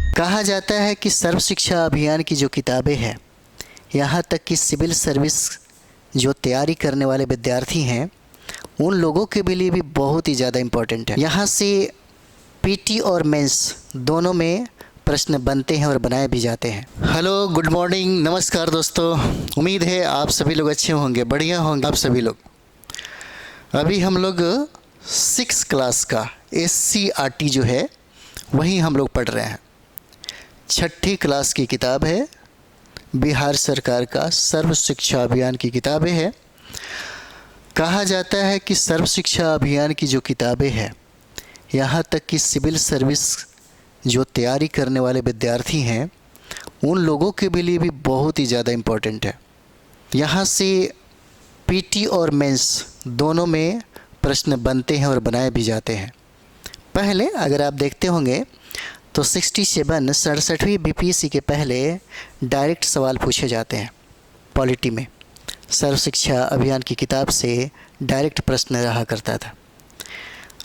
कहा जाता है कि सर्व शिक्षा अभियान की जो किताबें हैं, यहाँ तक कि सिविल सर्विस जो तैयारी करने वाले विद्यार्थी हैं उन लोगों के लिए भी बहुत ही ज़्यादा इम्पोर्टेंट है। यहाँ से पीटी और मेंस दोनों में प्रश्न बनते हैं और बनाए भी जाते हैं। हेलो, गुड मॉर्निंग, नमस्कार दोस्तों। उम्मीद है आप सभी लोग अच्छे होंगे, बढ़िया होंगे आप सभी लोग। अभी हम लोग 6 क्लास का SCRT जो है वही हम लोग पढ़ रहे हैं। 6ठी क्लास की किताब है, बिहार सरकार का सर्व शिक्षा अभियान की किताबें है। कहा जाता है कि सर्व शिक्षा अभियान की जो किताबें हैं, यहाँ तक कि सिविल सर्विस जो तैयारी करने वाले विद्यार्थी हैं उन लोगों के लिए भी बहुत ही ज़्यादा इम्पोर्टेंट है। यहाँ से पीटी और मेंस दोनों में प्रश्न बनते हैं और बनाए भी जाते हैं। पहले अगर आप देखते होंगे तो 67वीं BPSC के पहले डायरेक्ट सवाल पूछे जाते हैं। पॉलिटी में सर्व शिक्षा अभियान की किताब से डायरेक्ट प्रश्न रहा करता था।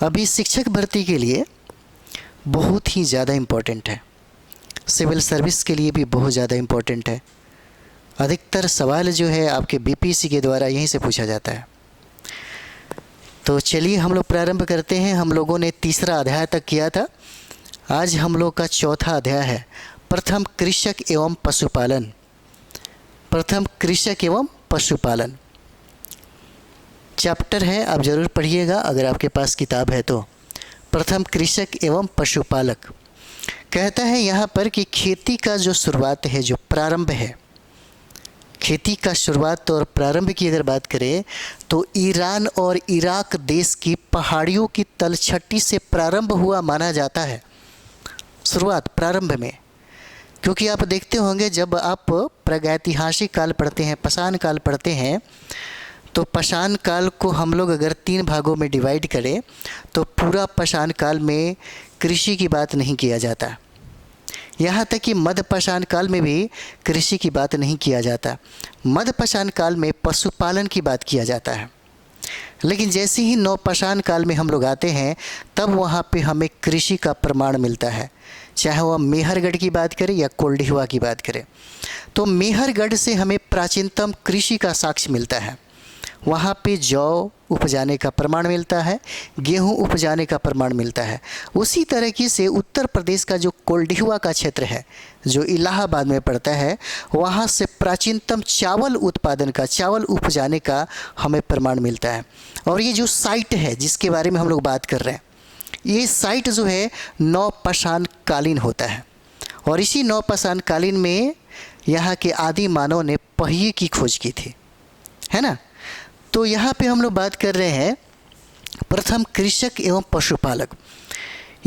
अभी शिक्षक भर्ती के लिए बहुत ही ज़्यादा इम्पोर्टेंट है, सिविल सर्विस के लिए भी बहुत ज़्यादा इम्पोर्टेंट है। अधिकतर सवाल जो है आपके BPSC के द्वारा यहीं से पूछा जाता है। तो चलिए हम लोग प्रारंभ करते हैं। हम लोगों ने 3रा अध्याय तक किया था। आज हम लोग का 4था अध्याय है, प्रथम कृषक एवं पशुपालन। प्रथम कृषक एवं पशुपालन चैप्टर है, आप ज़रूर पढ़िएगा अगर आपके पास किताब है तो। प्रथम कृषक एवं पशुपालक कहता है यहाँ पर कि खेती का जो शुरुआत है, जो प्रारंभ है, खेती का शुरुआत और प्रारंभ की अगर बात करें तो ईरान और इराक देश की पहाड़ियों की तलछटी से प्रारंभ हुआ माना जाता है। शुरुआत प्रारंभ में, क्योंकि आप देखते होंगे जब आप प्रागैतिहासिक काल पढ़ते हैं, पाषाण काल पढ़ते हैं, तो पाषाण काल को हम लोग अगर 3 भागों में डिवाइड करें तो पूरा पाषाण काल में कृषि की बात नहीं किया जाता। यहाँ तक कि मध्य पाषाण काल में भी कृषि की बात नहीं किया जाता। मध्य पाषाण काल में पशुपालन की बात किया जाता है। लेकिन जैसे ही नवपाषाण काल में हम लोग आते हैं तब वहाँ पे हमें कृषि का प्रमाण मिलता है, चाहे वह मेहरगढ़ की बात करें या कोल्डिहुआ की बात करें। तो मेहरगढ़ से हमें प्राचीनतम कृषि का साक्ष्य मिलता है। वहाँ पे जौ उपजाने का प्रमाण मिलता है, गेहूँ उपजाने का प्रमाण मिलता है। उसी तरीके से उत्तर प्रदेश का जो कोल्डिहुआ का क्षेत्र है, जो इलाहाबाद में पड़ता है, वहाँ से प्राचीनतम चावल उत्पादन का, चावल उपजाने का हमें प्रमाण मिलता है। और ये जो साइट है जिसके बारे में हम लोग बात कर रहे हैं, ये साइट जो है नवपाषाण कालीन होता है। और इसी नवपाषाण कालीन में यहाँ के आदि मानव ने पहिए की खोज की थी, है ना। तो यहाँ पे हम लोग बात कर रहे हैं प्रथम कृषक एवं पशुपालक।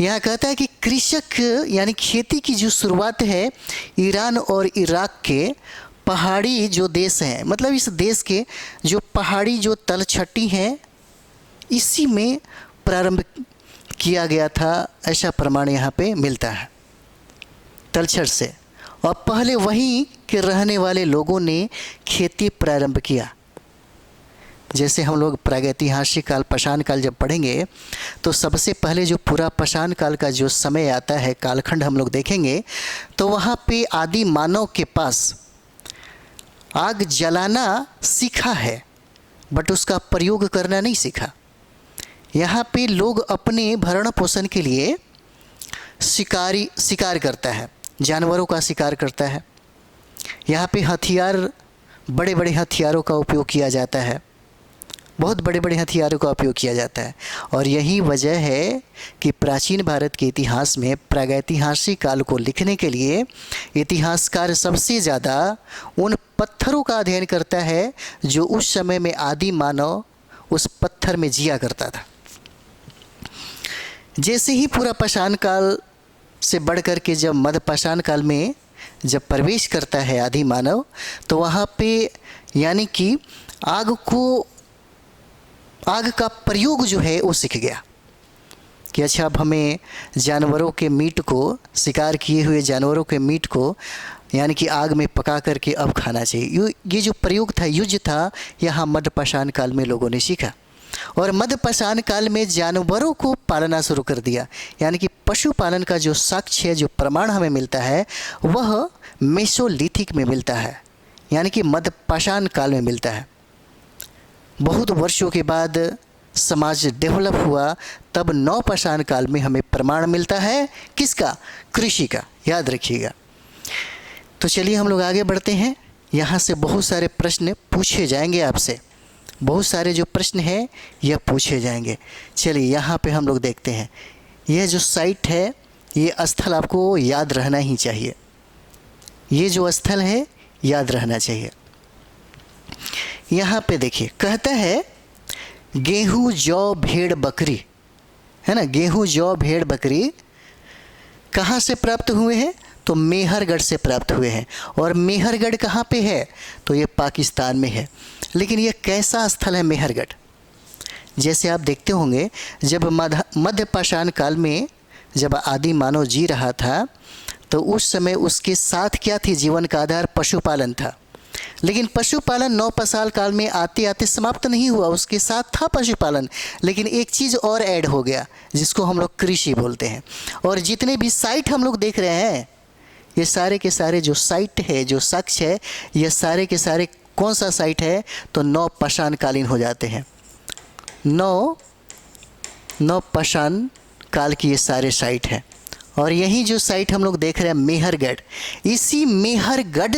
यहाँ कहता है कि कृषक यानी खेती की जो शुरुआत है ईरान और इराक के पहाड़ी जो देश हैं, मतलब इस देश के जो पहाड़ी जो तलछटी हैं, इसी में प्रारंभ किया गया था, ऐसा प्रमाण यहाँ पे मिलता है तलछट से। और पहले वहीं के रहने वाले लोगों ने खेती प्रारंभ किया। जैसे हम लोग प्रागैतिहासिक काल, पाषाण काल जब पढ़ेंगे तो सबसे पहले जो पूरा पाषाण काल का जो समय आता है, कालखंड हम लोग देखेंगे, तो वहाँ पे आदि मानव के पास आग जलाना सीखा है बट उसका प्रयोग करना नहीं सीखा। यहाँ पे लोग अपने भरण पोषण के लिए शिकार करता है, जानवरों का शिकार करता है। यहाँ पे हथियार, बड़े बड़े हथियारों का उपयोग किया जाता है, बहुत बड़े बड़े हथियारों का उपयोग किया जाता है। और यही वजह है कि प्राचीन भारत के इतिहास में प्रागैतिहासिक काल को लिखने के लिए इतिहासकार सबसे ज़्यादा उन पत्थरों का अध्ययन करता है जो उस समय में आदि मानव उस पत्थर में जिया करता था। जैसे ही पूरा पाषाण काल से बढ़ कर के जब मध्य पाषाण काल में जब प्रवेश करता है आदि मानव, तो वहाँ पे यानी कि आग का प्रयोग जो है वो सीख गया कि अच्छा अब हमें जानवरों के मीट को, शिकार किए हुए जानवरों के मीट को यानी कि आग में पका करके अब खाना चाहिए। ये जो प्रयोग था, युद्ध था, यहाँ मध्य पाषाण काल में लोगों ने सीखा। और मध्य पाषाण काल में जानवरों को पालना शुरू कर दिया, यानी कि पशुपालन का जो साक्ष्य, जो प्रमाण हमें मिलता है, वह मेसोलिथिक में मिलता है, यानी कि मध्य पाषाण काल में मिलता है। बहुत वर्षों के बाद समाज डेवलप हुआ, तब नवपाषाण काल में हमें प्रमाण मिलता है, किसका? कृषि का। याद रखिएगा। तो चलिए हम लोग आगे बढ़ते हैं। यहाँ से बहुत सारे प्रश्न पूछे जाएंगे आपसे, बहुत सारे जो प्रश्न हैं यह पूछे जाएंगे। चलिए यहाँ पे हम लोग देखते हैं। यह जो साइट है, ये स्थल आपको याद रहना ही चाहिए। ये जो स्थल है याद रहना चाहिए। यहाँ पे देखिए, कहता है गेहूँ जौ भेड़ बकरी, है ना। गेहूँ जौ भेड़ बकरी कहाँ से प्राप्त हुए हैं? तो मेहरगढ़ से प्राप्त हुए हैं। और मेहरगढ़ कहाँ पे है? तो ये पाकिस्तान में है। लेकिन ये कैसा स्थल है मेहरगढ़? जैसे आप देखते होंगे, जब मध्य पाषाण काल में जब आदि मानव जी रहा था, तो उस समय उसके साथ क्या थी? जीवन का आधार पशुपालन था। लेकिन पशुपालन नवपाषाण काल में आते आते समाप्त नहीं हुआ, उसके साथ था पशुपालन, लेकिन एक चीज़ और ऐड हो गया, जिसको हम लोग कृषि बोलते हैं। और जितने भी साइट हम लोग देख रहे हैं, ये सारे के सारे जो साइट है, जो साक्ष्य है, ये सारे के सारे कौन सा साइट है? तो नवपाषाण कालीन हो जाते हैं। नवपाषाण काल की ये सारे साइट है। और यही जो साइट हम लोग देख रहे हैं मेहरगढ़, इसी मेहरगढ़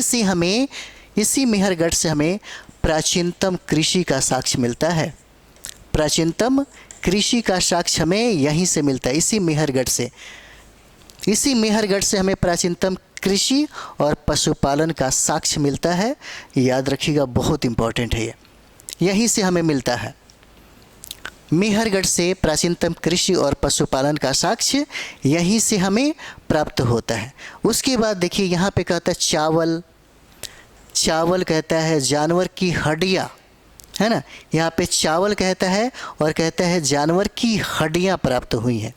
से हमें प्राचीनतम कृषि का साक्ष्य मिलता है। प्राचीनतम कृषि का साक्ष्य हमें यहीं से मिलता है, इसी मेहरगढ़ से हमें प्राचीनतम कृषि और पशुपालन का साक्ष्य मिलता है। याद रखिएगा, बहुत इम्पोर्टेंट है ये। यहीं से हमें मिलता है, मेहरगढ़ से प्राचीनतम कृषि और पशुपालन का साक्ष्य यहीं से हमें प्राप्त होता है। उसके बाद देखिए यहाँ पे कहता है चावल कहता है जानवर की हड्डियाँ, है ना। यहाँ पे चावल कहता है और कहता है जानवर की हड्डियाँ प्राप्त हुई हैं।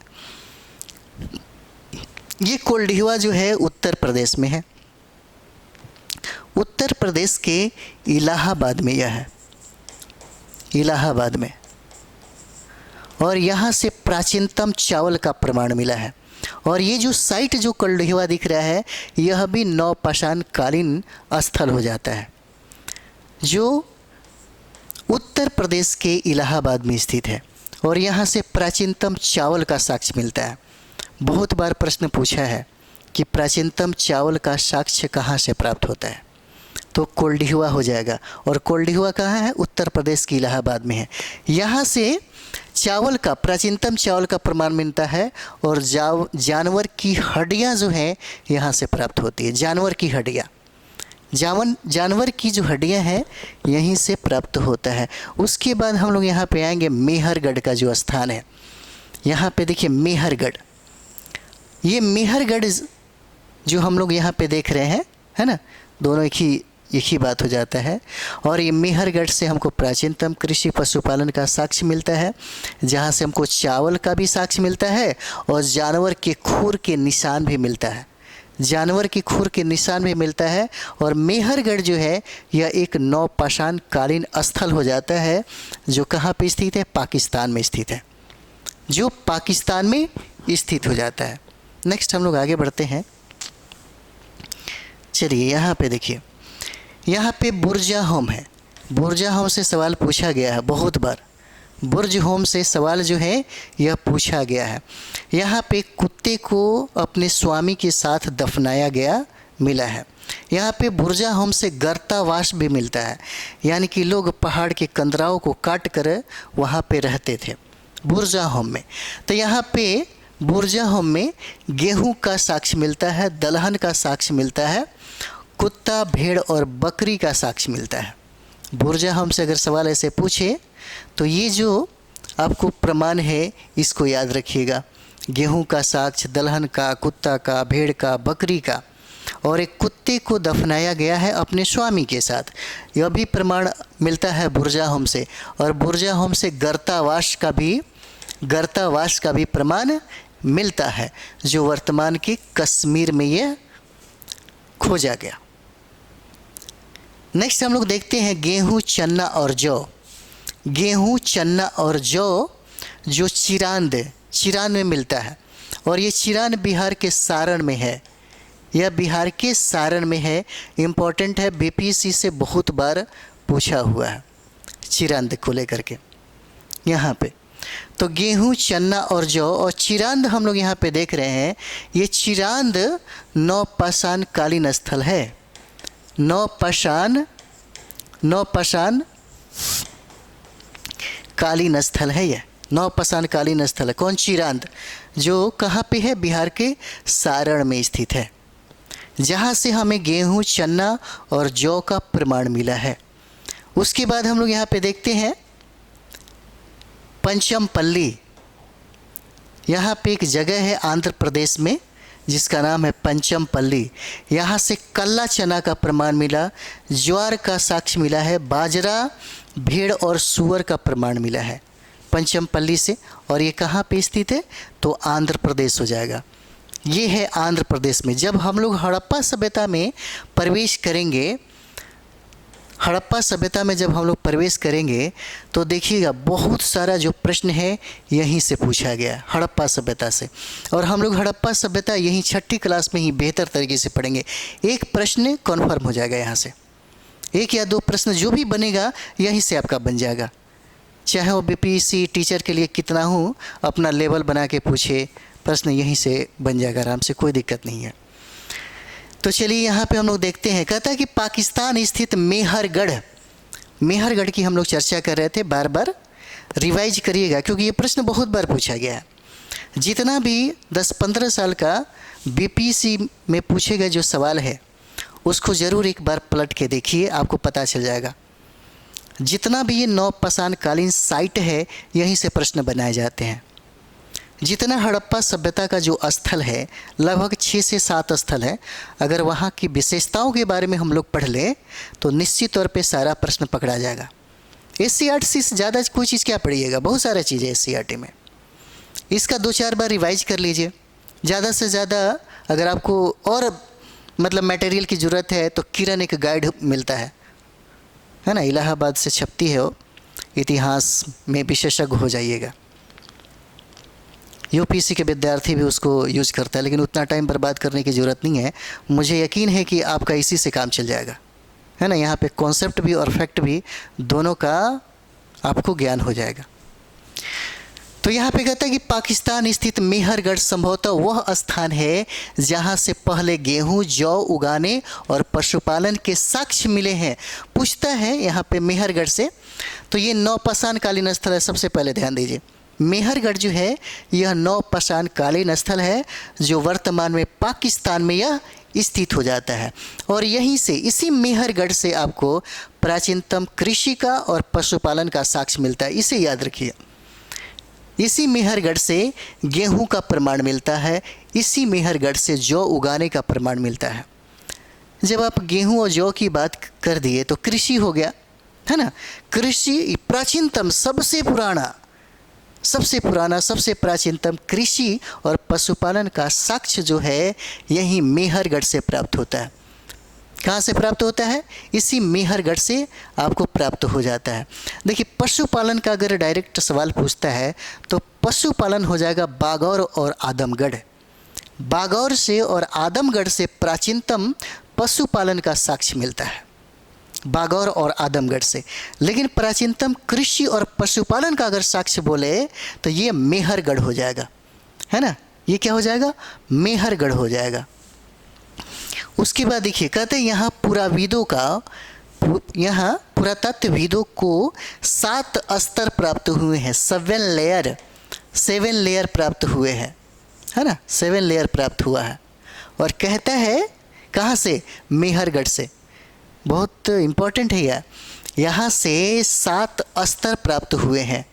ये कोल्डिहवा जो है उत्तर प्रदेश में है, उत्तर प्रदेश के इलाहाबाद में यह है, इलाहाबाद में। और यहाँ से प्राचीनतम चावल का प्रमाण मिला है। और ये जो साइट जो कोल्डिहवा दिख रहा है, यह भी नवपाषाण कालीन स्थल हो जाता है, जो उत्तर प्रदेश के इलाहाबाद में स्थित है। और यहाँ से प्राचीनतम चावल का साक्ष्य मिलता है। बहुत बार प्रश्न पूछा है कि प्राचीनतम चावल का साक्ष्य कहाँ से प्राप्त होता है? तो कोल्डिहवा हो जाएगा। और कोल्डिहवा कहाँ है? उत्तर प्रदेश के इलाहाबाद में है। यहाँ से चावल का, प्राचीनतम चावल का प्रमाण मिलता है। और जानवर की हड्डियाँ जो हैं यहाँ से प्राप्त होती है। जानवर की हड्डियाँ, जानवर की जो हड्डियाँ हैं यहीं से प्राप्त होता है। उसके बाद हम लोग यहाँ पे आएंगे मेहरगढ़ का जो स्थान है। यहाँ पे देखिए मेहरगढ़, ये मेहरगढ़ जो हम लोग यहाँ पे देख रहे हैं, है ना, दोनों एक ही बात हो जाता है। और ये मेहरगढ़ से हमको प्राचीनतम कृषि पशुपालन का साक्ष्य मिलता है, जहाँ से हमको चावल का भी साक्ष्य मिलता है और जानवर के खुर के निशान भी मिलता है, जानवर की खुर के निशान भी मिलता है। और मेहरगढ़ जो है यह एक नवपाषाण कालीन स्थल हो जाता है, जो कहाँ पे स्थित है? पाकिस्तान में स्थित है, जो पाकिस्तान में स्थित हो जाता है। नेक्स्ट हम लोग आगे बढ़ते हैं। चलिए यहाँ पे देखिए, यहाँ पे बुर्जा होम है। बुर्जा होम से सवाल पूछा गया है बहुत बार। बुर्ज होम से सवाल जो है यह पूछा गया है। यहाँ पे कुत्ते को अपने स्वामी के साथ दफनाया गया मिला है। यहाँ पे बुर्जा होम से गर्तावास भी मिलता है, यानी कि लोग पहाड़ के कंदराओं को काट कर वहाँ पे रहते थे बुर्जा होम में। तो यहाँ पे बुर्जा होम में गेहूँ का साक्ष्य मिलता है, दलहन का साक्ष्य मिलता है, कुत्ता, भेड़ और बकरी का साक्ष्य मिलता है। बुर्जा होम से अगर सवाल ऐसे पूछे तो ये जो आपको प्रमाण है इसको याद रखिएगा। गेहूं का साक्ष्य, दलहन का, कुत्ता का, भेड़ का, बकरी का, और एक कुत्ते को दफनाया गया है अपने स्वामी के साथ, यह भी प्रमाण मिलता है बुर्जा होम से। और बुर्जा होम से गर्तावास का भी प्रमाण मिलता है, जो वर्तमान के कश्मीर में यह खोजा गया। नेक्स्ट हम लोग देखते हैं गेहूं, चना और जौ। गेहूं, चना और जौ जो चिरांद में मिलता है। और ये चिरांद बिहार के सारण में है। यह बिहार के सारण में है। इम्पोर्टेंट है, बीपीएससी से बहुत बार पूछा हुआ है चिरांद को लेकर के यहाँ पे। तो गेहूँ, चना और जौ और चिरांद हम लोग यहाँ पे देख रहे हैं। ये चिरांद नवपाषाण कालीन स्थल है। नवपाषाण कालीन स्थल है। यह नवपाषाण कालीन स्थल है। कौन? चिरांद, जो कहाँ पे है? बिहार के सारण में स्थित है, जहाँ से हमें गेहूँ, चना और जौ का प्रमाण मिला है। उसके बाद हम लोग यहाँ पे देखते हैं पंचमपल्ली। यहाँ पे एक जगह है आंध्र प्रदेश में जिसका नाम है पंचमपल्ली। यहाँ से कल्ला चना का प्रमाण मिला, ज्वार का साक्ष्य मिला है, बाजरा, भेड़ और सूअर का प्रमाण मिला है पंचमपल्ली से। और ये कहाँ पे स्थित है? तो आंध्र प्रदेश हो जाएगा। ये है आंध्र प्रदेश में। जब हम लोग हड़प्पा सभ्यता में प्रवेश करेंगे, हड़प्पा सभ्यता में जब हम लोग प्रवेश करेंगे तो देखिएगा बहुत सारा जो प्रश्न है यहीं से पूछा गया है, हड़प्पा सभ्यता से। और हम लोग हड़प्पा सभ्यता यहीं 6ठी क्लास में ही बेहतर तरीके से पढ़ेंगे। एक प्रश्न कन्फर्म हो जाएगा यहाँ से, 1 या 2 प्रश्न जो भी बनेगा यहीं से आपका बन जाएगा। चाहे वो बीपीएससी टीचर के लिए कितना हूँ, अपना लेवल बना के पूछे, प्रश्न यहीं से बन जाएगा आराम से, कोई दिक्कत नहीं है। तो चलिए यहाँ पे हम लोग देखते हैं। कहता है कि पाकिस्तान स्थित मेहरगढ़ की हम लोग चर्चा कर रहे थे। बार बार रिवाइज करिएगा क्योंकि ये प्रश्न बहुत बार पूछा गया है। जितना भी 10-15 साल का बीपीएससी में पूछे गए जो सवाल है उसको ज़रूर एक बार पलट के देखिए, आपको पता चल जाएगा। जितना भी ये नवपाषाण कालीन साइट है यहीं से प्रश्न बनाए जाते हैं। जितना हड़प्पा सभ्यता का जो स्थल है, लगभग 6 से 7 स्थल है। अगर वहाँ की विशेषताओं के बारे में हम लोग पढ़ लें तो निश्चित तौर पे सारा प्रश्न पकड़ा जाएगा। एससीईआरटी से ज़्यादा कोई चीज़ क्या पढ़िएगा, बहुत सारा चीज़ है एससीईआरटी में। इसका 2-4 बार रिवाइज कर लीजिए। ज़्यादा से ज़्यादा अगर आपको और मतलब मटेरियल की ज़रूरत है तो किरण एक गाइड मिलता है ना, इलाहाबाद से छपती है वो, इतिहास में विशेषज्ञ हो जाइएगा। यूपीएससी के विद्यार्थी भी उसको यूज करता है, लेकिन उतना टाइम बर्बाद करने की ज़रूरत नहीं है। मुझे यकीन है कि आपका इसी से काम चल जाएगा, है ना। यहाँ पे कॉन्सेप्ट भी और फैक्ट भी दोनों का आपको ज्ञान हो जाएगा। तो यहाँ पे कहता है कि पाकिस्तान स्थित मेहरगढ़ संभवतः वह स्थान है जहाँ से पहले गेहूँ, जौ उगाने और पशुपालन के साक्ष्य मिले हैं। पूछता है यहाँ पे मेहरगढ़ से, तो ये नवपाषाण कालीन स्थल है। सबसे पहले ध्यान दीजिए, मेहरगढ़ जो है यह नवपाषाण कालीन स्थल है जो वर्तमान में पाकिस्तान में यह स्थित हो जाता है। और यहीं से, इसी मेहरगढ़ से आपको प्राचीनतम कृषि का और पशुपालन का साक्ष्य मिलता है। इसे याद रखिए, इसी मेहरगढ़ से गेहूं का प्रमाण मिलता है, इसी मेहरगढ़ से जौ उगाने का प्रमाण मिलता है। जब आप गेहूं और जौ की बात कर दिए तो कृषि हो गया, है ना। कृषि प्राचीनतम, सबसे पुराना सबसे प्राचीनतम कृषि और पशुपालन का साक्ष्य जो है यही मेहरगढ़ से प्राप्त होता है। कहाँ से प्राप्त होता है? इसी मेहरगढ़ से आपको प्राप्त हो जाता है। देखिए, पशुपालन का अगर डायरेक्ट सवाल पूछता है तो पशुपालन हो जाएगा बागौर और आदमगढ़। बागौर से और आदमगढ़ से प्राचीनतम पशुपालन का साक्ष्य मिलता है, बागौर और आदमगढ़ से। लेकिन प्राचीनतम कृषि और पशुपालन का अगर साक्ष्य बोले तो ये मेहरगढ़ हो जाएगा, है ना। ये क्या हो जाएगा? मेहरगढ़ हो जाएगा। उसके बाद देखिए, कहते हैं यहाँ पुरातत्वविदों को 7 स्तर प्राप्त हुए हैं, 7 लेयर प्राप्त हुए हैं, है ना। 7 लेयर प्राप्त हुआ है। और कहता है कहाँ से? मेहरगढ़ से। बहुत इम्पोर्टेंट है यह, यहाँ से 7 स्तर प्राप्त हुए हैं,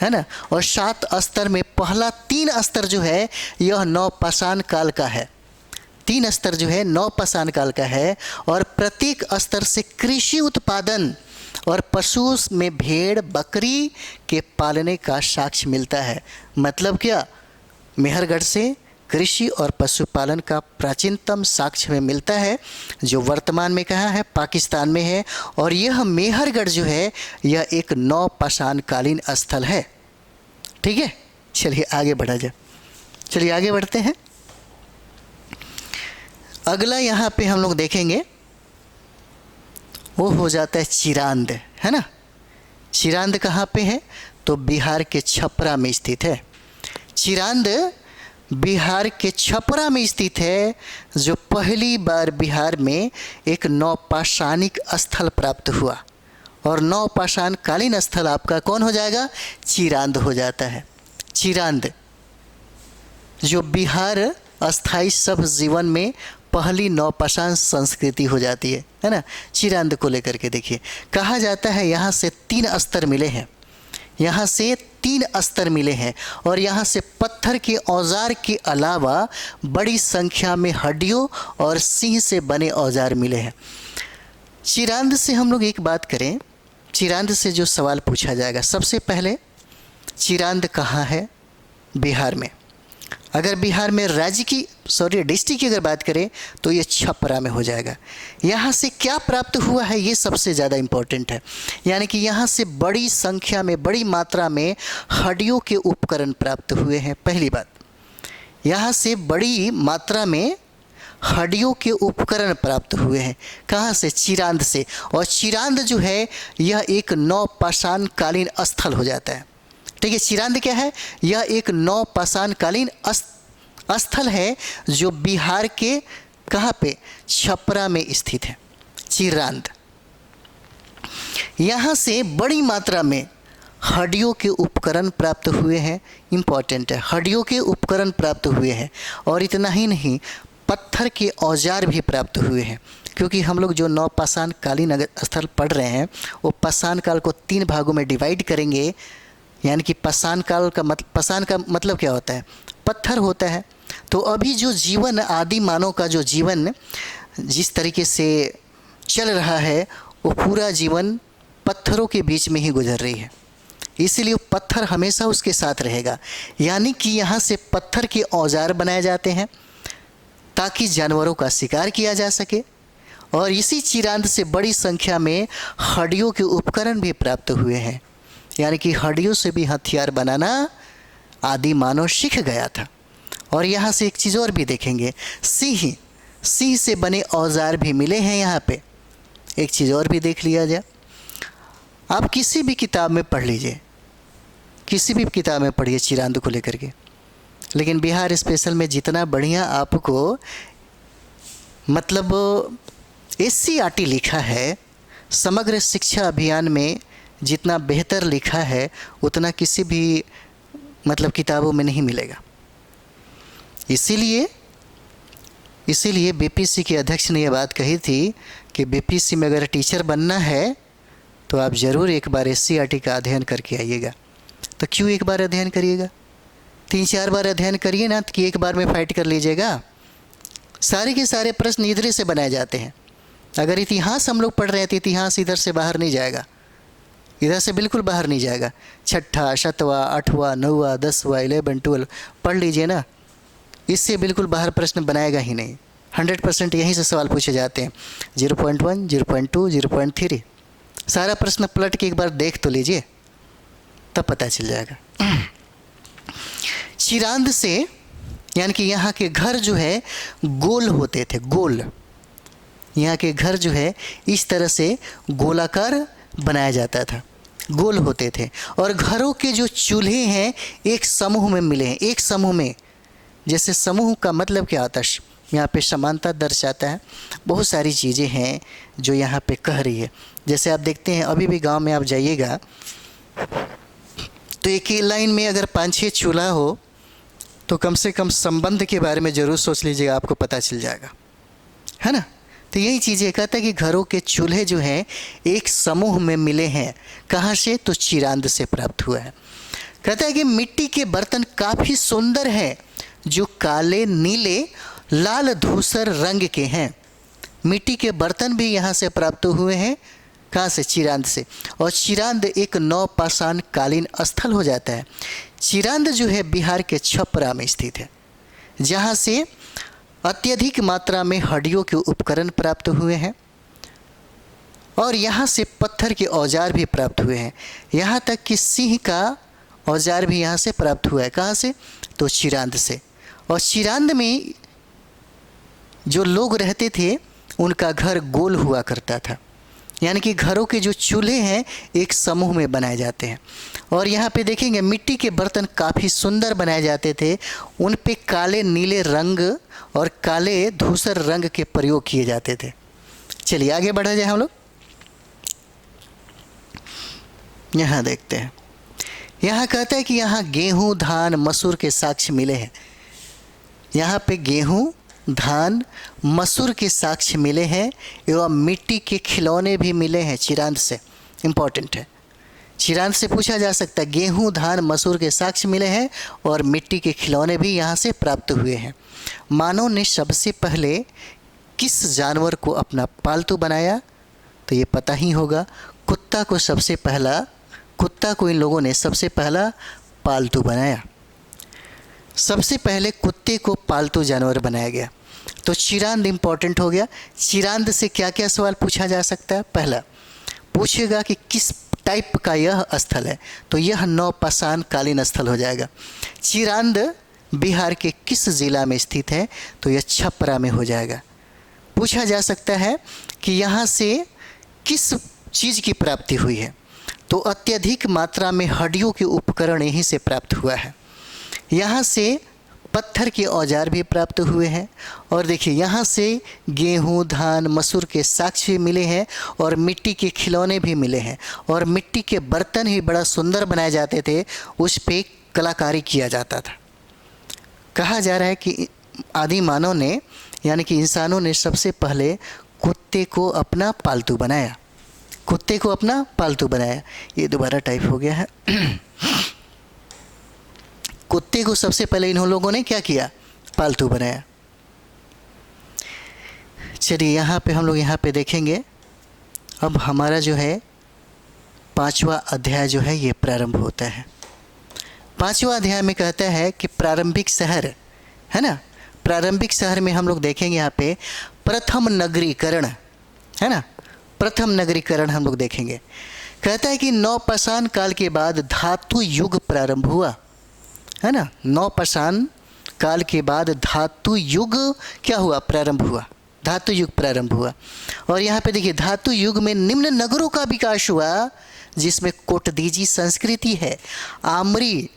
है ना। और 7 स्तर में पहला 3 स्तर जो है यह नवपाषाण काल का है। 3 स्तर जो है नवपाषाण काल का है। और प्रत्येक स्तर से कृषि उत्पादन और पशुओं में भेड़ बकरी के पालने का साक्ष्य मिलता है। मतलब क्या? मेहरगढ़ से कृषि और पशुपालन का प्राचीनतम साक्ष्य में मिलता है, जो वर्तमान में कहाँ है? पाकिस्तान में है। और यह मेहरगढ़ जो है यह एक नवपाषाण कालीन स्थल है। ठीक है, चलिए आगे बढ़ा जाए। चलिए आगे बढ़ते हैं। अगला यहाँ पे हम लोग देखेंगे वो हो जाता है चिरांद, है ना। चिरांद कहाँ पे है? तो बिहार के छपरा में स्थित है। चिरांद बिहार के छपरा में स्थित है, जो पहली बार बिहार में एक नौपाषाणिक स्थल प्राप्त हुआ। और नौपाषाण कालीन स्थल आपका कौन हो जाएगा? चिरांद हो जाता है। चिरांद जो बिहार अस्थाई सब जीवन में पहली नौपाषाण संस्कृति हो जाती है ना। चिरांद को लेकर के देखिए, कहा जाता है यहाँ से 3 स्तर मिले हैं, यहाँ से 3 स्तर मिले हैं, और यहाँ से पत्थर के औजार के अलावा बड़ी संख्या में हड्डियों और सिंह से बने औजार मिले हैं। चिरांद से हम लोग एक बात करें, चिरांद से जो सवाल पूछा जाएगा, सबसे पहले चिरांद कहाँ है? बिहार में। अगर बिहार में राज्य की डिस्ट्रिक्ट की अगर बात करें तो ये छपरा में हो जाएगा। यहाँ से क्या प्राप्त हुआ है ये सबसे ज़्यादा इम्पोर्टेंट है, यानी कि यहाँ से बड़ी संख्या में, बड़ी मात्रा में हड्डियों के उपकरण प्राप्त हुए हैं। पहली बात, यहाँ से बड़ी मात्रा में हड्डियों के उपकरण प्राप्त हुए हैं। कहाँ से? चिरांद से। और चिरांद जो है यह एक नौपाषाण कालीन स्थल हो जाता है। ठीक है, चिरांद क्या है? यह एक नौपाषाण कालीन स्थल है जो बिहार के कहाँ पे? छपरा में स्थित है चिरांद। यहाँ से बड़ी मात्रा में हड्डियों के उपकरण प्राप्त हुए हैं। इम्पॉर्टेंट है, हड्डियों के उपकरण प्राप्त हुए हैं। और इतना ही नहीं, पत्थर के औजार भी प्राप्त हुए हैं। क्योंकि हम लोग जो नौपाषाण कालीन स्थल पढ़ रहे हैं वो पाषाण काल को 3 भागों में डिवाइड करेंगे। यानी कि पाषाण काल का पाषाण का मतलब क्या होता है? पत्थर होता है। तो अभी जो जीवन, आदि मानव का जो जीवन जिस तरीके से चल रहा है वो पूरा जीवन पत्थरों के बीच में ही गुजर रही है, इसीलिए पत्थर हमेशा उसके साथ रहेगा। यानी कि यहाँ से पत्थर के औजार बनाए जाते हैं ताकि जानवरों का शिकार किया जा सके। और इसी चिरांद से बड़ी संख्या में हड्डियों के उपकरण भी प्राप्त हुए हैं। यानी कि हड्डियों से भी हथियार बनाना आदि मानव सीख गया था। और यहाँ से एक चीज़ और भी देखेंगे, सिंह से बने औजार भी मिले हैं यहाँ पे। एक चीज़ और भी देख लिया जाए, आप किसी भी किताब में पढ़ लीजिए, किसी भी किताब में पढ़िए चिरांद को लेकर के, लेकिन बिहार स्पेशल में जितना बढ़िया आपको मतलब SCERT लिखा है, समग्र शिक्षा अभियान में जितना बेहतर लिखा है उतना किसी भी मतलब किताबों में नहीं मिलेगा। इसीलिए BPSC के अध्यक्ष ने यह बात कही थी कि BPSC में अगर टीचर बनना है तो आप ज़रूर एक बार SCERT का अध्ययन करके आइएगा। तो क्यों एक बार अध्ययन करिएगा, 3-4 बार अध्ययन करिए ना कि एक बार में फाइट कर लीजिएगा। सारे के सारे प्रश्न इधर से बनाए जाते हैं। अगर इतिहास हम लोग पढ़ रहे हैं तो इतिहास इधर से बाहर नहीं जाएगा, इधर से बिल्कुल बाहर नहीं जाएगा। 6वां, 7वां, 8वां, 9वां, 10वां, 11, 12 पढ़ लीजिए ना, इससे बिल्कुल बाहर प्रश्न बनाएगा ही नहीं। 100% यहीं से सवाल पूछे जाते हैं। 0.1, 0.2, 0.3 सारा प्रश्न पलट के एक बार देख तो लीजिए, तब पता चल जाएगा। चिरांद से यानी कि यहाँ के घर जो है गोल होते थे, गोल। यहाँ के घर जो है इस तरह से गोलाकार बनाया जाता था, गोल होते थे। और घरों के जो चूल्हे हैं एक समूह में मिले हैं, एक समूह में। जैसे समूह का मतलब क्या होता है, यहाँ पे समानता दर्शाता है। बहुत सारी चीज़ें हैं जो यहाँ पे कह रही है। जैसे आप देखते हैं अभी भी गांव में आप जाइएगा तो एक ही लाइन में अगर 5-6 चूल्हा हो तो कम से कम संबंध के बारे में ज़रूर सोच लीजिएगा, आपको पता चल जाएगा, है ना। तो यही चीज़ें कहता है कि घरों के चूल्हे जो हैं एक समूह में मिले हैं। कहाँ से? तो चिरांद से प्राप्त हुआ है। कहता है कि मिट्टी के बर्तन काफ़ी सुंदर हैं जो काले, नीले, लाल, धूसर रंग के हैं। मिट्टी के बर्तन भी यहाँ से प्राप्त हुए हैं। कहाँ से? चिरांद से। और चिरांद एक नौपाषाण कालीन स्थल हो जाता है। चिरांद जो है बिहार के छपरा में स्थित है, जहाँ से अत्यधिक मात्रा में हड्डियों के उपकरण प्राप्त हुए हैं। और यहाँ से पत्थर के औजार भी प्राप्त हुए हैं। यहाँ तक कि सिंह का औजार भी यहाँ से प्राप्त हुआ है। कहाँ से? तो चिरांद से। और चिरांद में जो लोग रहते थे उनका घर गोल हुआ करता था, यानी कि घरों के जो चूल्हे हैं एक समूह में बनाए जाते हैं। और यहाँ पे देखेंगे मिट्टी के बर्तन काफ़ी सुंदर बनाए जाते थे, उन पे काले नीले रंग और काले धूसर रंग के प्रयोग किए जाते थे। चलिए आगे बढ़ा जाए हम लोग। यहाँ देखते हैं, यहाँ कहता है कि यहाँ गेहूँ धान मसूर के साक्ष्य मिले हैं। यहाँ पे गेहूँ धान मसूर के साक्ष्य मिले हैं एवं मिट्टी के खिलौने भी मिले हैं चिरांद से। इम्पॉर्टेंट है, चिरांद से पूछा जा सकता है गेहूँ धान मसूर के साक्ष्य मिले हैं और मिट्टी के खिलौने भी यहाँ से प्राप्त हुए हैं। मानव ने सबसे पहले किस जानवर को अपना पालतू बनाया? तो ये पता ही होगा, कुत्ता को इन लोगों ने सबसे पहला पालतू बनाया। सबसे पहले कुत्ते को पालतू जानवर बनाया गया। तो चिरांद इम्पॉर्टेंट हो गया। चिरांद से क्या क्या सवाल पूछा जा सकता है? पहला पूछेगा कि किस टाइप का यह स्थल है, तो यह नौपाषाण कालीन स्थल हो जाएगा। चिरांद बिहार के किस ज़िला में स्थित है? तो यह छपरा में हो जाएगा। पूछा जा सकता है कि यहाँ से किस चीज़ की प्राप्ति हुई है? तो अत्यधिक मात्रा में हड्डियों के उपकरण यहीं से प्राप्त हुआ है। यहाँ से पत्थर के औजार भी प्राप्त हुए हैं। और देखिए यहाँ से गेहूँ धान मसूर के साक्ष्य भी मिले हैं और मिट्टी के खिलौने भी मिले हैं। और मिट्टी के बर्तन भी बड़ा सुंदर बनाए जाते थे, उस पे कलाकारी किया जाता था। कहा जा रहा है कि आदि मानव ने यानी कि इंसानों ने सबसे पहले कुत्ते को अपना पालतू बनाया। कुत्ते को अपना पालतू बनाया। ये दोबारा टाइप हो गया है। कुत्ते को सबसे पहले इन लोगों ने क्या किया? पालतू बनाया। चलिए यहाँ पे हम लोग यहाँ पे देखेंगे। अब हमारा जो है 5वां अध्याय जो है ये प्रारंभ होता है। 5वां अध्याय में कहता है कि प्रारंभिक शहर है ना, प्रारंभिक शहर में हम लोग देखेंगे यहाँ पे प्रथम नगरीकरण है ना, प्रथम नगरीकरण हम लोग देखेंगे। कहता है कि नौपाषाण काल के बाद धातु युग प्रारंभ हुआ है ना। नौपाषाण काल के बाद धातु युग क्या हुआ? प्रारंभ हुआ। धातु युग प्रारंभ हुआ। और यहाँ पे देखिए धातु युग में निम्न नगरों का विकास हुआ, जिसमें कोटदीजी संस्कृति है, आमरी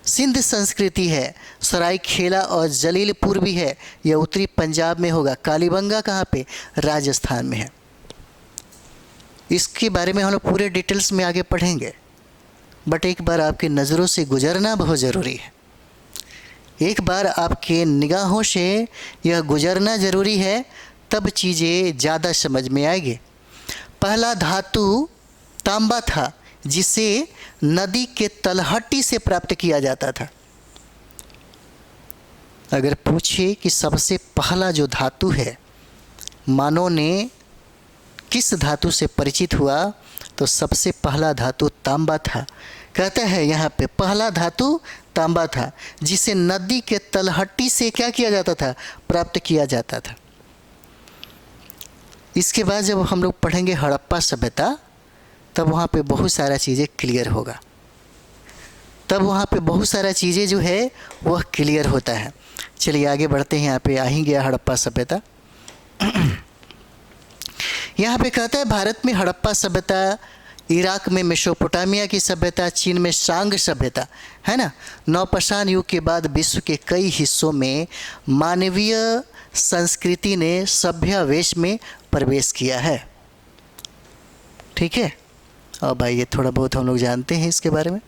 सिंध संस्कृति है, सरायखेला और जलीलपुर भी है। यह उत्तरी पंजाब में होगा। कालीबंगा कहाँ पे? राजस्थान में है। इसके बारे में हम लोग पूरे डिटेल्स में आगे पढ़ेंगे, बट एक बार आपकी नज़रों से गुजरना बहुत ज़रूरी है। एक बार आपके निगाहों से यह गुजरना ज़रूरी है, तब चीज़ें ज़्यादा समझ में आएगी। पहला धातु तांबा था, जिसे नदी के तलहटी से प्राप्त किया जाता था। अगर पूछे कि सबसे पहला जो धातु है, मानव ने किस धातु से परिचित हुआ, तो सबसे पहला धातु तांबा था। कहता है यहाँ पे पहला धातु तांबा था, जिसे नदी के तलहटी से क्या किया जाता था? प्राप्त किया जाता था। इसके बाद जब हम लोग पढ़ेंगे हड़प्पा सभ्यता, तब वहाँ पे बहुत सारा चीज़ें क्लियर होगा। तब वहाँ पे बहुत सारा चीज़ें जो है वह क्लियर होता है। चलिए आगे बढ़ते हैं। यहाँ पे आ ही गया हड़प्पा सभ्यता। यहाँ पे कहता है भारत में हड़प्पा सभ्यता, इराक में मेसोपोटामिया की सभ्यता, चीन में सांग सभ्यता है ना। नौपाषाण युग के बाद विश्व के कई हिस्सों में मानवीय संस्कृति ने सभ्यावेश में प्रवेश किया है। ठीक है। और भाई ये थोड़ा बहुत हम लोग जानते हैं इसके बारे में।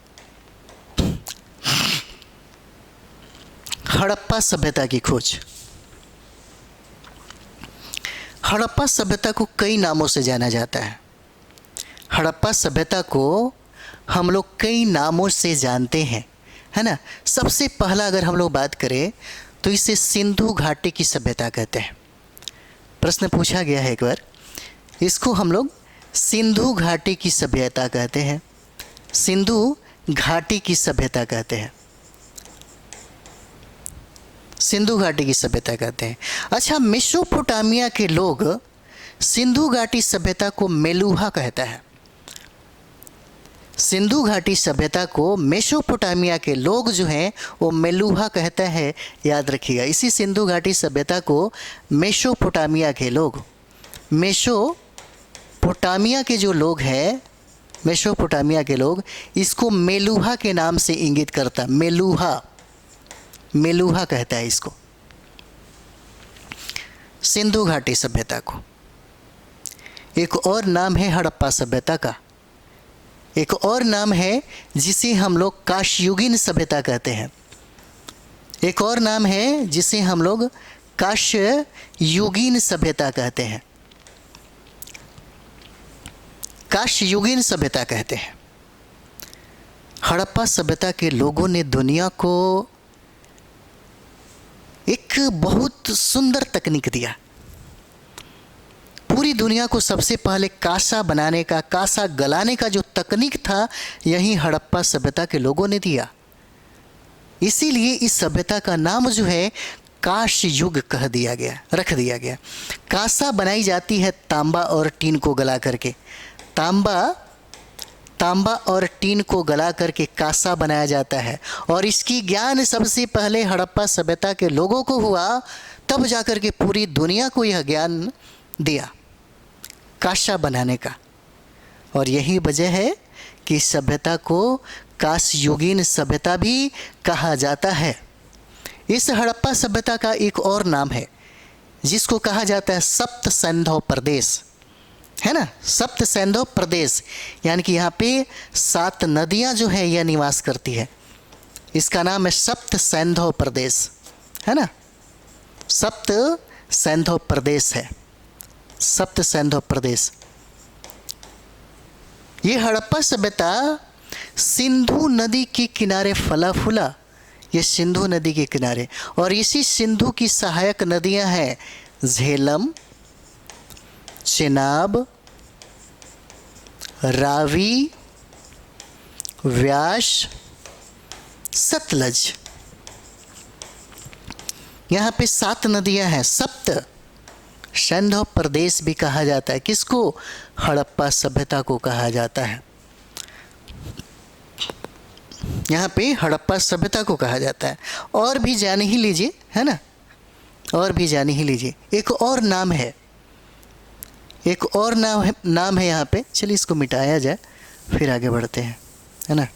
हड़प्पा सभ्यता की खोज। हड़प्पा सभ्यता को कई नामों से जाना जाता है। हड़प्पा सभ्यता को हम लोग कई नामों से जानते हैं है ना। सबसे पहला अगर हम लोग बात करें तो इसे सिंधु घाटी की सभ्यता कहते हैं। प्रश्न पूछा गया है एक बार, इसको हम लोग सिंधु घाटी की सभ्यता कहते हैं। सिंधु घाटी की सभ्यता कहते हैं। सिंधु घाटी की सभ्यता कहते हैं। अच्छा, मेसोपोटामिया के लोग सिंधु घाटी सभ्यता को मेलुहा कहता है। सिंधु घाटी सभ्यता को मेसोपोटामिया के लोग जो हैं वो मेलुहा कहते हैं, याद रखिएगा। इसी सिंधु घाटी सभ्यता को मेसोपोटामिया के लोग, मेसोपोटामिया के जो लोग हैं, मेसोपोटामिया के लोग इसको मेलुहा के नाम से इंगित करता, मेलुहा, मेलुहा कहता है इसको, सिंधु घाटी सभ्यता को। एक और नाम है हड़प्पा सभ्यता का, एक और नाम है जिसे हम लोग काशयुगीन सभ्यता कहते हैं, एक और नाम है जिसे हम लोग काशयुगीन सभ्यता कहते हैं, काशयुगीन सभ्यता कहते हैं। हड़प्पा सभ्यता के लोगों ने दुनिया को एक बहुत सुंदर तकनीक दिया। पूरी दुनिया को सबसे पहले कासा बनाने का, कासा गलाने का जो तकनीक था, यही हड़प्पा सभ्यता के लोगों ने दिया। इसीलिए इस सभ्यता का नाम जो है काश युग कह दिया गया, रख दिया गया। कासा बनाई जाती है तांबा और टीन को गला करके, तांबा और टीन को गला करके कासा बनाया जाता है, और इसकी ज्ञान सबसे पहले हड़प्पा सभ्यता के लोगों को हुआ, तब जाकर के पूरी दुनिया को यह ज्ञान दिया कासा बनाने का। और यही वजह है कि सभ्यता को काशयुगीन सभ्यता भी कहा जाता है। इस हड़प्पा सभ्यता का एक और नाम है जिसको कहा जाता है सप्त सैंधव प्रदेश, है ना, सप्त सैंधव प्रदेश, यानी कि यहाँ पे 7 नदियाँ जो है यह निवास करती है। इसका नाम है सप्त सैंधव प्रदेश, है ना, सप्त सैंधव प्रदेश है, सप्त सैंधव प्रदेश। ये हड़प्पा सभ्यता सिंधु नदी के किनारे फला फूला, ये सिंधु नदी के किनारे, और इसी सिंधु की सहायक नदियां हैं झेलम, चेनाब, रावी, व्यास, सतलज। यहाँ पे 7 नदियां हैं। सप्त सैंधव प्रदेश भी कहा जाता है। किसको? हड़प्पा सभ्यता को कहा जाता है। यहाँ पे हड़प्पा सभ्यता को कहा जाता है। और भी जान ही लीजिए, है ना, और भी जान ही लीजिए। एक और नाम है, एक और नाम है यहाँ पे। चलिए इसको मिटाया जाए, फिर आगे बढ़ते हैं, है ना।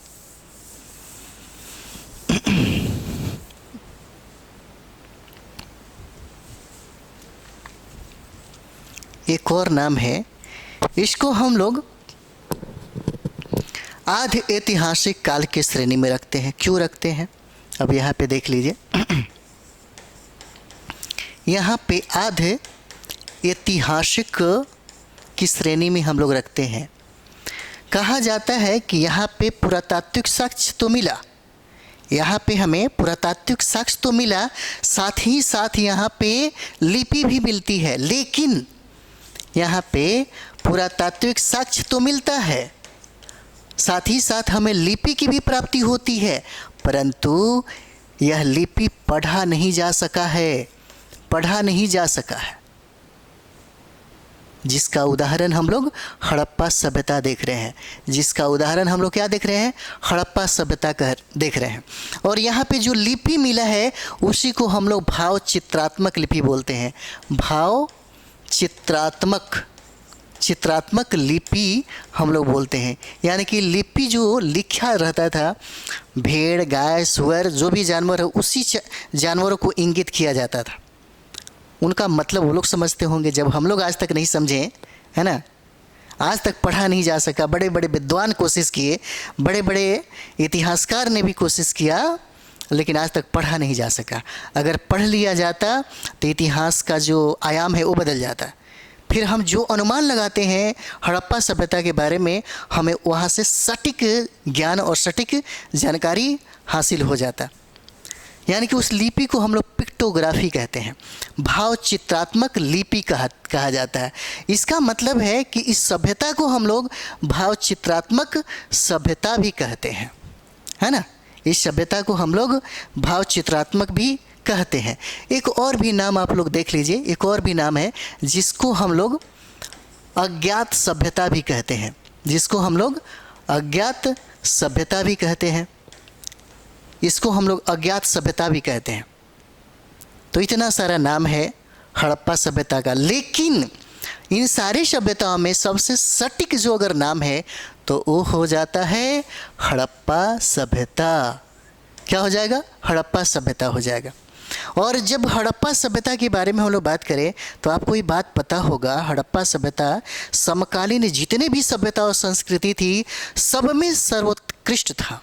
एक और नाम है, इसको हम लोग आधे ऐतिहासिक काल की श्रेणी में रखते हैं। क्यों रखते हैं? अब यहाँ पे देख लीजिए, यहाँ पे आधे ऐतिहासिक की श्रेणी में हम लोग रखते हैं। कहा जाता है कि यहाँ पे पुरातात्विक साक्ष्य तो मिला, यहाँ पे हमें पुरातात्विक साक्ष्य तो मिला, साथ ही साथ यहाँ पे लिपि भी मिलती है। लेकिन यहाँ पे पुरातात्विक साक्ष्य तो मिलता है, साथ ही साथ हमें लिपि की भी प्राप्ति होती है, परंतु यह लिपि पढ़ा नहीं जा सका है, पढ़ा नहीं जा सका है। जिसका उदाहरण हम लोग हड़प्पा सभ्यता देख रहे हैं, जिसका उदाहरण हम लोग क्या देख रहे हैं? हड़प्पा सभ्यता देख रहे हैं। और यहाँ पे जो लिपि मिला है उसी को हम लोग भाव चित्रात्मक लिपि बोलते हैं। भाव चित्रात्मक लिपि हम लोग बोलते हैं। यानी कि लिपि जो लिखा रहता था, भेड़, गाय, सुअर, जो भी जानवर है, उसी जानवरों को इंगित किया जाता था। उनका मतलब वो लोग समझते होंगे, जब हम लोग आज तक नहीं समझे, है ना, आज तक पढ़ा नहीं जा सका। बड़े बड़े विद्वान कोशिश किए, बड़े बड़े इतिहासकार ने भी कोशिश किया, लेकिन आज तक पढ़ा नहीं जा सका। अगर पढ़ लिया जाता तो इतिहास का जो आयाम है वो बदल जाता। फिर हम जो अनुमान लगाते हैं हड़प्पा सभ्यता के बारे में, हमें वहाँ से सटीक ज्ञान और सटीक जानकारी हासिल हो जाता। यानी कि उस लिपि को हम लोग पिक्टोग्राफी कहते हैं, भाव चित्रात्मक लिपि कहा जाता है। इसका मतलब है कि इस सभ्यता को हम लोग भाव चित्रात्मक सभ्यता भी कहते हैं, है ना। इस सभ्यता को हम लोग भाव चित्रात्मक भी कहते हैं। एक और भी नाम आप लोग देख लीजिए, एक और भी नाम है जिसको हम लोग अज्ञात सभ्यता भी कहते हैं, जिसको हम लोग अज्ञात सभ्यता भी कहते हैं, इसको हम लोग अज्ञात सभ्यता भी कहते हैं। तो इतना सारा नाम है हड़प्पा सभ्यता का। लेकिन इन सारी सभ्यताओं में सबसे सटीक जो अगर नाम है तो वो हो जाता है हड़प्पा सभ्यता। क्या हो जाएगा? हड़प्पा सभ्यता हो जाएगा। और जब हड़प्पा सभ्यता के बारे में हम लोग बात करें तो आपको ये बात पता होगा, हड़प्पा सभ्यता समकालीन जितने भी सभ्यता और संस्कृति थी सब में सर्वोत्कृष्ट था।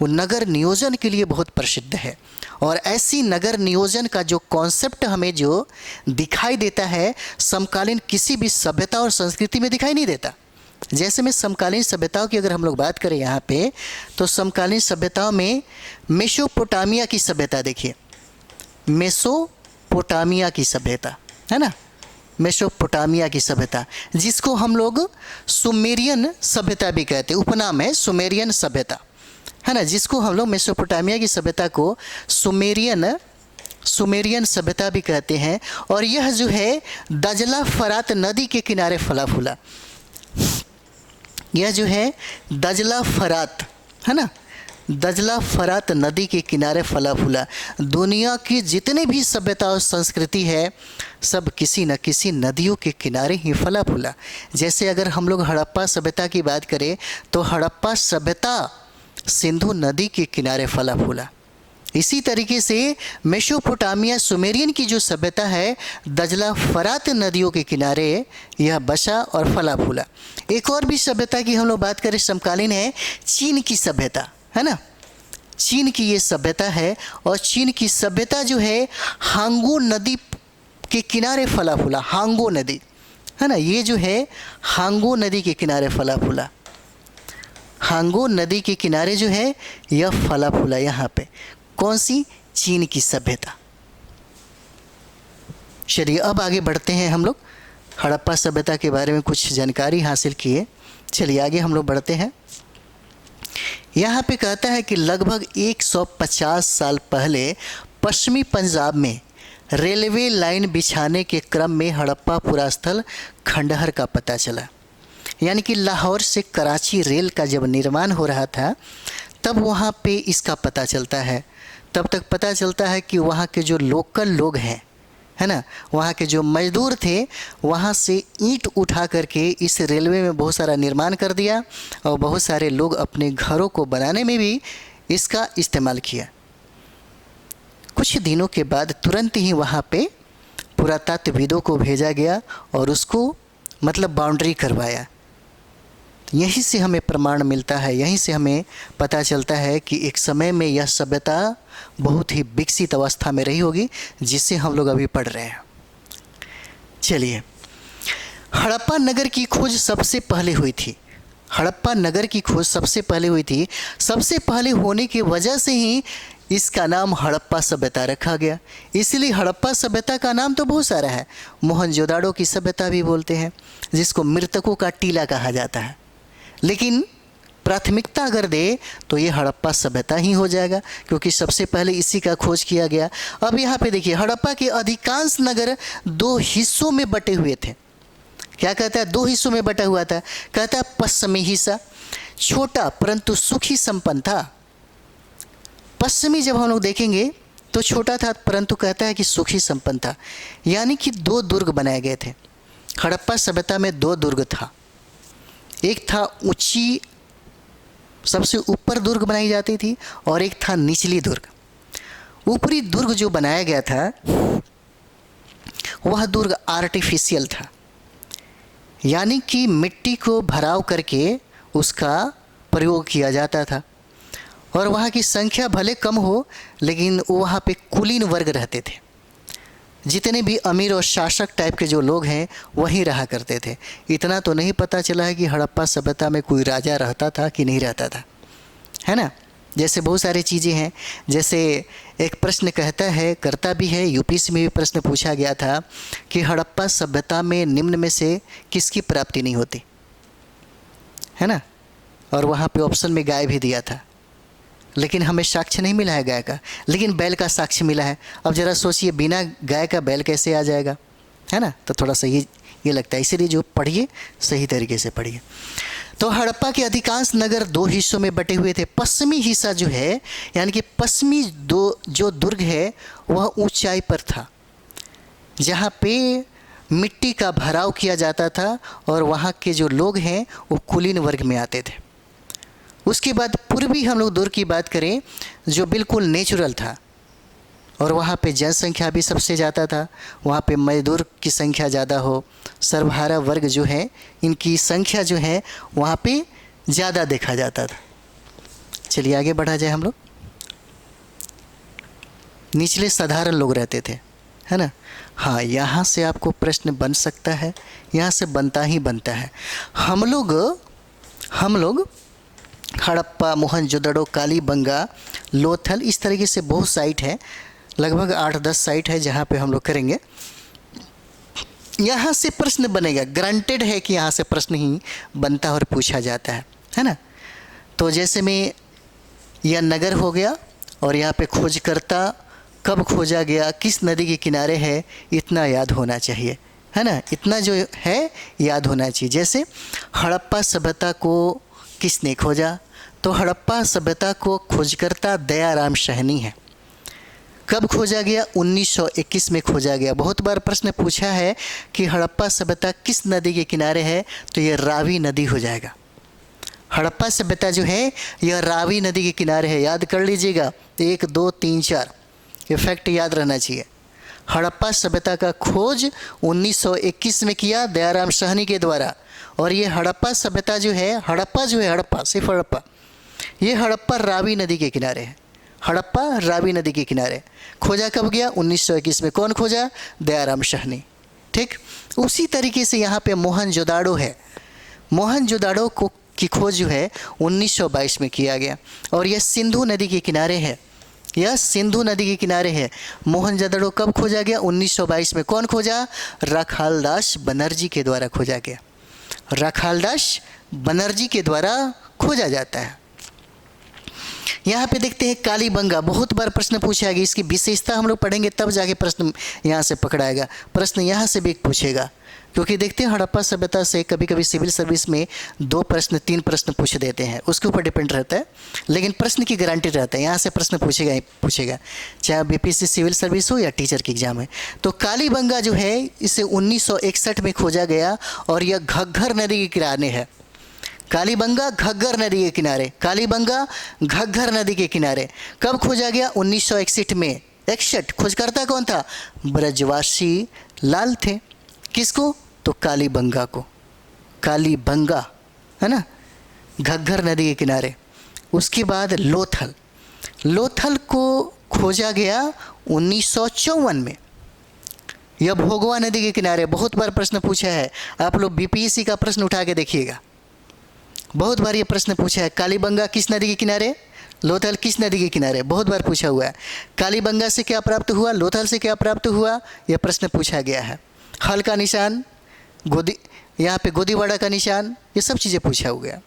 वो नगर नियोजन के लिए बहुत प्रसिद्ध है। और ऐसी नगर नियोजन का जो कॉन्सेप्ट हमें जो दिखाई देता है समकालीन किसी भी सभ्यता और संस्कृति में दिखाई नहीं देता। जैसे में समकालीन सभ्यताओं की अगर हम लोग बात करें यहाँ पे, तो समकालीन सभ्यताओं में मेसोपोटामिया की सभ्यता देखिए, मेसोपोटामिया की सभ्यता है ना, मेसोपोटामिया की सभ्यता, जिसको हम लोग सुमेरियन सभ्यता भी कहते हैं, उपनाम है सुमेरियन सभ्यता है ना, जिसको हम लोग मेसोपोटामिया की सभ्यता को सुमेरियन सभ्यता भी कहते हैं। और यह जो है दजला फरात नदी के किनारे फला फूला, यह जो है दजला फरात है ना, दजला फरात नदी के किनारे फला फूला। दुनिया की जितने भी सभ्यता और संस्कृति है सब किसी न किसी नदियों के किनारे ही फला फूला। जैसे अगर हम लोग हड़प्पा सभ्यता की बात करें तो हड़प्पा सभ्यता सिंधु नदी के किनारे फला फूला। इसी तरीके से मेसोपोटामिया सुमेरियन की जो सभ्यता है दजला फरात नदियों के किनारे यह बसा और फला फूला। एक और भी सभ्यता की हम लोग बात करें समकालीन है चीन की सभ्यता है ना, चीन की ये सभ्यता है। और चीन की सभ्यता जो है हांगो नदी के किनारे फला फूला, हांगो नदी है ना, ये जो है हांगो नदी के किनारे फला फूला, हांगो नदी के किनारे जो है यह फला फूला। यहाँ पे कौन सी? चीन की सभ्यता। चलिए अब आगे बढ़ते हैं हम लोग, हड़प्पा सभ्यता के बारे में कुछ जानकारी हासिल किए, चलिए आगे हम लोग बढ़ते हैं। यहाँ पे कहता है कि लगभग 150 साल पहले पश्चिमी पंजाब में रेलवे लाइन बिछाने के क्रम में हड़प्पा पुरास्थल खंडहर का पता चला। यानी कि लाहौर से कराची रेल का जब निर्माण हो रहा था तब वहाँ पे इसका पता चलता है। तब तक पता चलता है कि वहाँ के जो लोकल लोग हैं है ना, वहाँ के जो मजदूर थे वहाँ से ईंट उठा करके इस रेलवे में बहुत सारा निर्माण कर दिया और बहुत सारे लोग अपने घरों को बनाने में भी इसका इस्तेमाल किया। कुछ दिनों के बाद तुरंत ही वहाँ पे पुरातत्वविदों को भेजा गया और उसको मतलब बाउंड्री करवाया। यहीं से हमें प्रमाण मिलता है, यहीं से हमें पता चलता है कि एक समय में यह सभ्यता बहुत ही विकसित अवस्था में रही होगी जिससे हम लोग अभी पढ़ रहे हैं। चलिए, हड़प्पा नगर की खोज सबसे पहले हुई थी। हड़प्पा नगर की खोज सबसे पहले हुई थी। सबसे पहले होने की वजह से ही इसका नाम हड़प्पा सभ्यता रखा गया। इसलिए हड़प्पा सभ्यता का नाम तो बहुत सारा है। मोहनजोदाड़ो की सभ्यता भी बोलते हैं, जिसको मृतकों का टीला कहा जाता है, लेकिन प्राथमिकता अगर दे तो ये हड़प्पा सभ्यता ही हो जाएगा क्योंकि सबसे पहले इसी का खोज किया गया। अब यहाँ पे देखिए, हड़प्पा के अधिकांश नगर 2 हिस्सों में बटे हुए थे। क्या कहता है? 2 हिस्सों में बटा हुआ था। कहता है पश्चिमी हिस्सा छोटा परंतु सुखी संपन्न था। पश्चिमी जब हम लोग देखेंगे तो छोटा था परंतु कहता है कि सुखी संपन्न था। यानी कि 2 दुर्ग बनाए गए थे। हड़प्पा सभ्यता में 2 दुर्ग था। एक था ऊंची सबसे ऊपर दुर्ग बनाई जाती थी और एक था निचली दुर्ग। ऊपरी दुर्ग जो बनाया गया था वह दुर्ग आर्टिफिशियल था, यानी कि मिट्टी को भराव करके उसका प्रयोग किया जाता था। और वहाँ की संख्या भले कम हो लेकिन वहाँ पे कुलीन वर्ग रहते थे। जितने भी अमीर और शासक टाइप के जो लोग हैं वहीं रहा करते थे। इतना तो नहीं पता चला है कि हड़प्पा सभ्यता में कोई राजा रहता था कि नहीं रहता था, है ना। जैसे बहुत सारी चीज़ें हैं। जैसे एक प्रश्न कहता है, करता भी है, यूपीएससी में भी प्रश्न पूछा गया था कि हड़प्पा सभ्यता में निम्न में से किसकी प्राप्ति नहीं होती, है ना। और वहाँ पे ऑप्शन में गाय भी दिया था, लेकिन हमें साक्ष्य नहीं मिला है गाय का, लेकिन बैल का साक्ष्य मिला है। अब ज़रा सोचिए, बिना गाय का बैल कैसे आ जाएगा, है ना। तो थोड़ा सा ये लगता है, इसीलिए जो पढ़िए सही तरीके से पढ़िए। तो हड़प्पा के अधिकांश नगर दो हिस्सों में बटे हुए थे। पश्चिमी हिस्सा जो है, यानी कि पश्चिमी जो दुर्ग है वह ऊंचाई पर था, जहाँ पे मिट्टी का भराव किया जाता था और वहाँ के जो लोग हैं वो कुलीन वर्ग में आते थे। उसके बाद पूर्वी हम लोग दुर्ग की बात करें जो बिल्कुल नेचुरल था और वहाँ पे जनसंख्या भी सबसे ज़्यादा था, वहाँ पे मजदूर की संख्या ज़्यादा हो, सर्वहारा वर्ग जो है इनकी संख्या जो है वहाँ पे ज़्यादा देखा जाता था। चलिए आगे बढ़ा जाए हम लोग। निचले साधारण लोग रहते थे, है ना। हाँ, यहाँ से आपको प्रश्न बन सकता है, यहाँ से बनता ही बनता है। हम लोग हड़प्पा, मोहनजोदड़ो, कालीबंगा, लोथल, इस तरीके से बहुत साइट है, लगभग 8-10 साइट है जहाँ पे हम लोग करेंगे। यहाँ से प्रश्न बनेगा, ग्रांटेड है कि यहाँ से प्रश्न ही बनता और पूछा जाता है ना। तो जैसे में यह नगर हो गया और यहाँ पे खोजकर्ता कब खोजा गया, किस नदी के किनारे है, इतना याद होना चाहिए, है ना। इतना जो है याद होना चाहिए। जैसे हड़प्पा सभ्यता को किसने खोजा, तो हड़प्पा सभ्यता को खोजकर्ता दयाराम साहनी है। कब खोजा गया, 1921 में खोजा गया। बहुत बार प्रश्न पूछा है कि हड़प्पा सभ्यता किस नदी के किनारे है, तो ये रावी नदी हो जाएगा। हड़प्पा सभ्यता जो है यह रावी नदी के किनारे है, याद कर लीजिएगा। 1, 2, 3, 4 ये फैक्ट याद रहना चाहिए। हड़प्पा सभ्यता का खोज 1921 में किया दयाराम साहनी के द्वारा। और ये हड़प्पा सभ्यता जो है, हड़प्पा सिर्फ हड़प्पा, ये हड़प्पा रावी नदी के किनारे है। हड़प्पा रावी नदी के किनारे खोजा कब गया, 1921 में। कौन खोजा, दयाराम साहनी। ठीक उसी तरीके से यहाँ पे मोहनजोदाड़ो है। मोहनजोदाड़ो को की खोज जो है 1922 में किया गया और यह सिंधु नदी के किनारे है। यह सिंधु नदी के किनारे है। मोहनजोदड़ो कब खोजा गया, 1922 में। कौन खोजा, राखालदास बनर्जी के द्वारा खोजा गया। राखालदास बनर्जी के द्वारा खोजा जाता है। यहाँ पे देखते हैं कालीबंगा, बहुत बार प्रश्न पूछा गया। इसकी विशेषता हम लोग पढ़ेंगे तब जाके प्रश्न यहाँ से पकड़ाएगा। प्रश्न यहाँ से भी पूछेगा, क्योंकि देखते हैं हड़प्पा सभ्यता से कभी कभी सिविल सर्विस में 2 प्रश्न 3 प्रश्न पूछ देते हैं, उसके ऊपर डिपेंड रहता है, लेकिन प्रश्न की गारंटी रहता है। यहाँ से प्रश्न पूछेगा ही पूछेगा, चाहे बीपीएससी सिविल सर्विस हो या टीचर की एग्जाम है। तो कालीबंगा जो है इसे 1961 में खोजा गया और यह घग्गर नदी के किनारे है। कालीबंगा घग्गर नदी के किनारे, कालीबंगा घग्गर नदी के किनारे। कब खोजा गया, 1961 में। 61 खोजकर्ता कौन था, ब्रजवासी लाल थे। किसको, तो कालीबंगा को। कालीबंगा, है ना, घग्गर नदी के किनारे। उसके बाद लोथल, लोथल को खोजा गया 1954 में। यह भोगवा नदी के किनारे। बहुत बार प्रश्न पूछा है, आप लोग बीपीएससी का प्रश्न उठा के देखिएगा, बहुत बार ये प्रश्न पूछा है। कालीबंगा किस नदी के किनारे, लोथल किस नदी के किनारे, बहुत बार पूछा हुआ है। कालीबंगा से क्या प्राप्त हुआ, लोथल से क्या प्राप्त हुआ, यह प्रश्न पूछा गया है। हल का निशान, गोदी, यहाँ पे गोदीवाड़ा का निशान, ये सब चीज़ें पूछा हुआ है।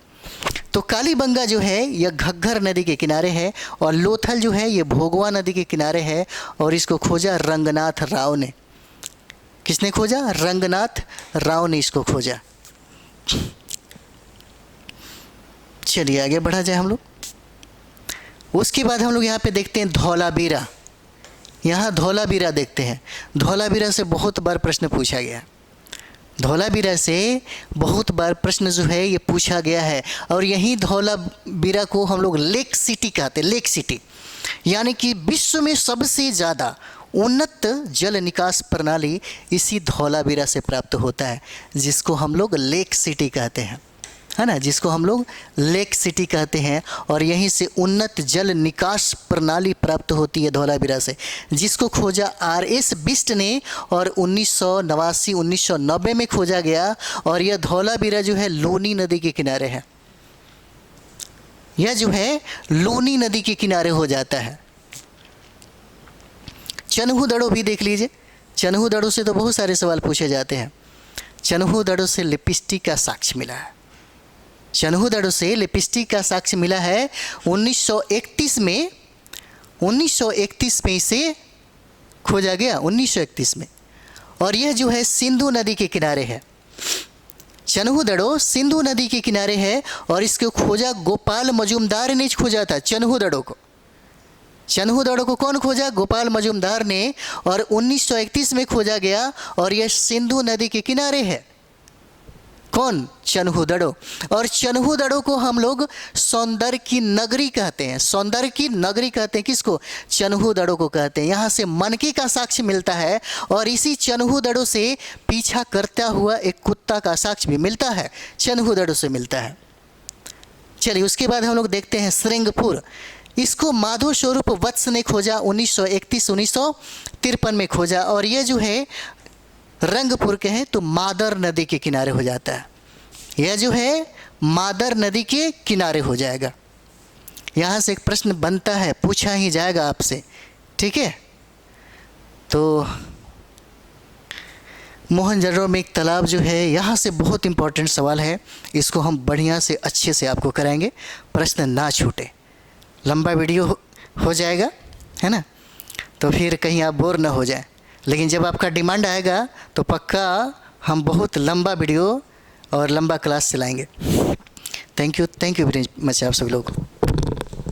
तो कालीबंगा जो है यह घग्गर नदी के किनारे है और लोथल जो है ये भोगवा नदी के किनारे है और इसको खोजा रंगनाथ राव ने। किसने खोजा, रंगनाथ राव ने इसको खोजा। चलिए आगे बढ़ा जाए हम लोग। उसके बाद हम लोग यहाँ पे देखते हैं धौलावीरा। यहाँ धौलावीरा देखते हैं। धौलावीरा से बहुत बार प्रश्न पूछा गया। धौलावीरा से बहुत बार प्रश्न जो है ये पूछा गया है और यही धौलावीरा को हम लोग लेक सिटी कहते हैं। लेक सिटी यानी कि विश्व में सबसे ज़्यादा उन्नत जल निकास प्रणाली इसी धौलावीरा से प्राप्त होता है, जिसको हम लोग लेक सिटी कहते हैं, है ना, जिसको हम लोग लेक सिटी कहते हैं। और यहीं से उन्नत जल निकास प्रणाली प्राप्त होती है धौलावीरा से, जिसको खोजा RS बिष्ट ने और 1990 में खोजा गया। और यह धौलावीरा जो है लूनी नदी के किनारे है। यह जो है लूनी नदी के किनारे हो जाता है। चन्हू दड़ो भी देख लीजिए। चन्हू दड़ो से तो बहुत सारे सवाल पूछे जाते हैं। चन्हू दड़ो से लिपस्टिक का साक्ष्य मिला है। चन्हू दड़ो से लिपस्टिक का साक्ष्य मिला है 1931 में। 1931 में इसे खोजा गया, 1931 में। और यह जो है सिंधु नदी के किनारे है। चन्हू सिंधु नदी के किनारे है और इसको खोजा गोपाल मजूमदार ने खोजा था। चन्हू दड़ो को कौन खोजा? गोपाल मजूमदार ने, और 1931 में खोजा गया और यह सिंधु नदी के किनारे है। कौन? चन्हू दड़ो। और चन्हू दड़ो को हम लोग सौंदर्य की नगरी कहते हैं। सौंदर्य की नगरी कहते हैं किसको? चन्हू दड़ो को कहते हैं। यहाँ से मनकी का साक्ष्य मिलता है और इसी चन्हू दड़ो से पीछा करता हुआ एक कुत्ता का साक्ष्य भी मिलता है, चन्हू दड़ो से मिलता है। चलिए उसके बाद हम लोग देखते हैं श्रृंगपुर। इसको माधव स्वरूप वत्स ने खोजा 1931-1953 में खोजा और ये जो है रंगपुर के हैं तो मादर नदी के किनारे हो जाता है। यह जो है मादर नदी के किनारे हो जाएगा। यहाँ से एक प्रश्न बनता है, पूछा ही जाएगा आपसे, ठीक है। तो मोहनजोदड़ो में एक तालाब जो है, यहाँ से बहुत इंपॉर्टेंट सवाल है, इसको हम बढ़िया से अच्छे से आपको कराएंगे, प्रश्न ना छूटे। लंबा वीडियो हो जाएगा, है ना, तो फिर कहीं आप बोर ना हो जाए। लेकिन जब आपका डिमांड आएगा तो पक्का हम बहुत लंबा वीडियो और लंबा क्लास चलाएंगे। थैंक यू वेरी मच आप सभी लोग।